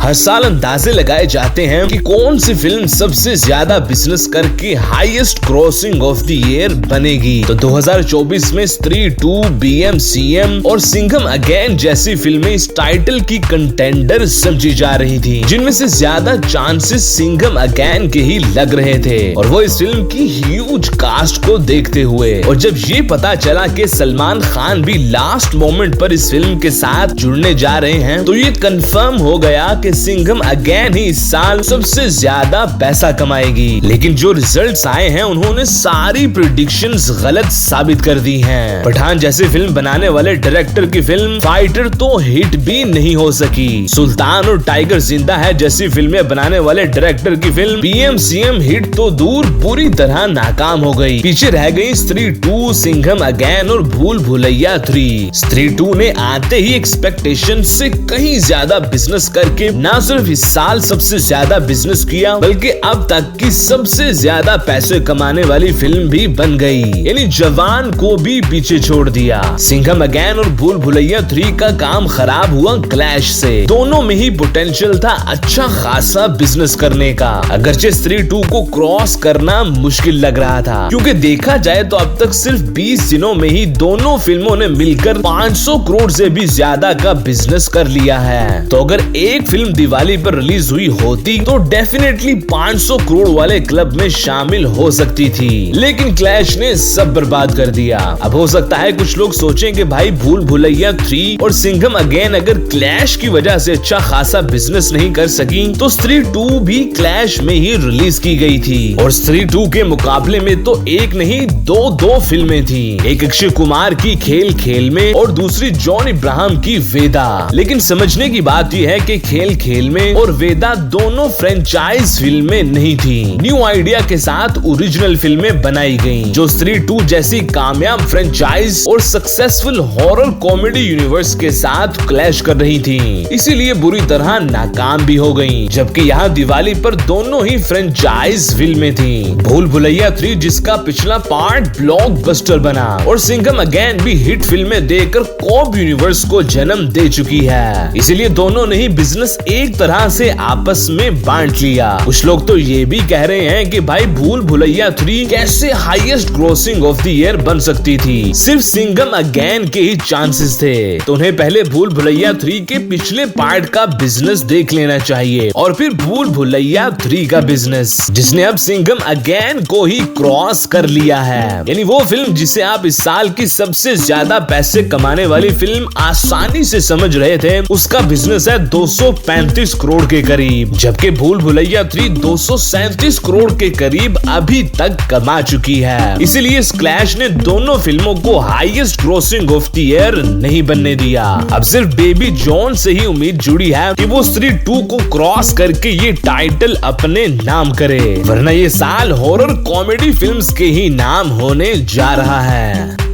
हर साल अंदाजे लगाए जाते हैं कि कौन सी फिल्म सबसे ज्यादा बिजनेस करके highest crossing of the year बनेगी। तो 2024 में स्त्री 2, BMCM और सिंघम अगेन जैसी फिल्में इस टाइटल की कंटेंडर समझी जा रही थी, जिनमें से ज्यादा चांसेस सिंघम अगेन के ही लग रहे थे। और वो इस फिल्म की ह्यूज कास्ट को देखते हुए, और जब ये पता चला कि सलमान खान भी लास्ट मोमेंट पर इस फिल्म के साथ जुड़ने जा रहे हैं, तो ये कंफर्म हो गया कि सिंघम अगेन ही इस साल सबसे ज्यादा पैसा कमाएगी। लेकिन जो रिजल्ट्स आए हैं उन्होंने सारी प्रेडिक्शंस गलत साबित कर दी हैं। पठान जैसी फिल्म बनाने वाले डायरेक्टर की फिल्म फाइटर तो हिट भी नहीं हो सकी। सुल्तान और टाइगर जिंदा है जैसी फिल्में बनाने वाले डायरेक्टर की फिल्म BMCM हिट तो दूर बुरी तरह नाकाम हो गई। पीछे रह गई स्त्री 2, सिंघम अगेन और भूल भुलैया 3। स्त्री 2 ने आते ही एक्सपेक्टेशन से कहीं ज्यादा बिजनेस करके न सिर्फ इस साल सबसे ज्यादा बिजनेस किया, बल्कि अब तक की सबसे ज्यादा पैसे कमाने वाली फिल्म भी बन गई। यानी जवान को भी पीछे छोड़ दिया। सिंघम अगेन और भूल भुलैया 3 का काम खराब हुआ क्लैश से। दोनों में ही पोटेंशियल था अच्छा खासा बिजनेस करने का, अगरचे स्त्री 2 को क्रॉस करना मुश्किल लग रहा था, क्योंकि देखा जाए तो अब तक सिर्फ 20 दिनों में ही दोनों फिल्मों ने मिलकर 500 करोड़ से भी ज्यादा का बिजनेस कर लिया है। तो अगर एक फिल्म दिवाली पर रिलीज हुई होती तो डेफिनेटली 500 करोड़ वाले क्लब में शामिल हो सकती थी, लेकिन क्लैश ने सब बर्बाद कर दिया। अब हो सकता है कुछ लोग सोचें कि भाई भूल भुलैया 3 और सिंघम अगेन अगर क्लैश की वजह से अच्छा खासा बिजनेस नहीं कर सकी, तो स्त्री 2 भी क्लैश में ही रिलीज की गई थी। और स्त्री 2 के मुकाबले में तो एक नहीं दो फिल्में थी, एक अक्षय कुमार की खेल खेल में और दूसरी जॉन इब्राहिम की वेदा। लेकिन समझने की बात यह है कि खेल खेल में और वेदा दोनों फ्रेंचाइज फिल्में नहीं थी, न्यू आइडिया के साथ ओरिजिनल फिल्में बनाई गईं, जो स्त्री 2 जैसी कामयाब फ्रेंचाइज और सक्सेसफुल हॉरर कॉमेडी यूनिवर्स के साथ क्लैश कर रही थी, इसीलिए बुरी तरह नाकाम भी हो गईं। जबकि यहाँ दिवाली पर दोनों ही फ्रेंचाइज फिल्में थी, भूल भुलैया 3 जिसका पिछला पार्ट ब्लॉकबस्टर बना और सिंघम अगेन भी हिट फिल्में देकर कॉब यूनिवर्स को जन्म दे चुकी है, इसीलिए दोनों ने ही बिजनेस एक तरह से आपस में बांट लिया। कुछ लोग तो ये भी कह रहे हैं कि भाई भूल भुलैया 3 कैसे highest grossing of the year बन सकती थी, सिर्फ सिंघम अगेन के ही चांसेस थे। तो उन्हें पहले भूल भुलैया 3 के पिछले पार्ट का बिजनेस देख लेना चाहिए और फिर भूल भुलैया 3 का बिजनेस, जिसने अब सिंघम अगेन को ही क्रॉस कर लिया है। यानी वो फिल्म जिसे आप इस साल की सबसे ज्यादा पैसे कमाने वाली फिल्म आसानी से समझ रहे थे, उसका बिजनेस है 235 करोड़ के करीब, जबकि भूल भुलैया 3 237 करोड़ के करीब अभी तक कमा चुकी है। इसीलिए इस क्लैश ने दोनों फिल्मों को highest grossing of the year नहीं बनने दिया। अब सिर्फ बेबी जॉन से ही उम्मीद जुड़ी है कि वो स्त्री 2 को क्रॉस करके ये टाइटल अपने नाम करे, वरना ये साल हॉरर कॉमेडी फिल्म्स के ही नाम होने जा रहा है।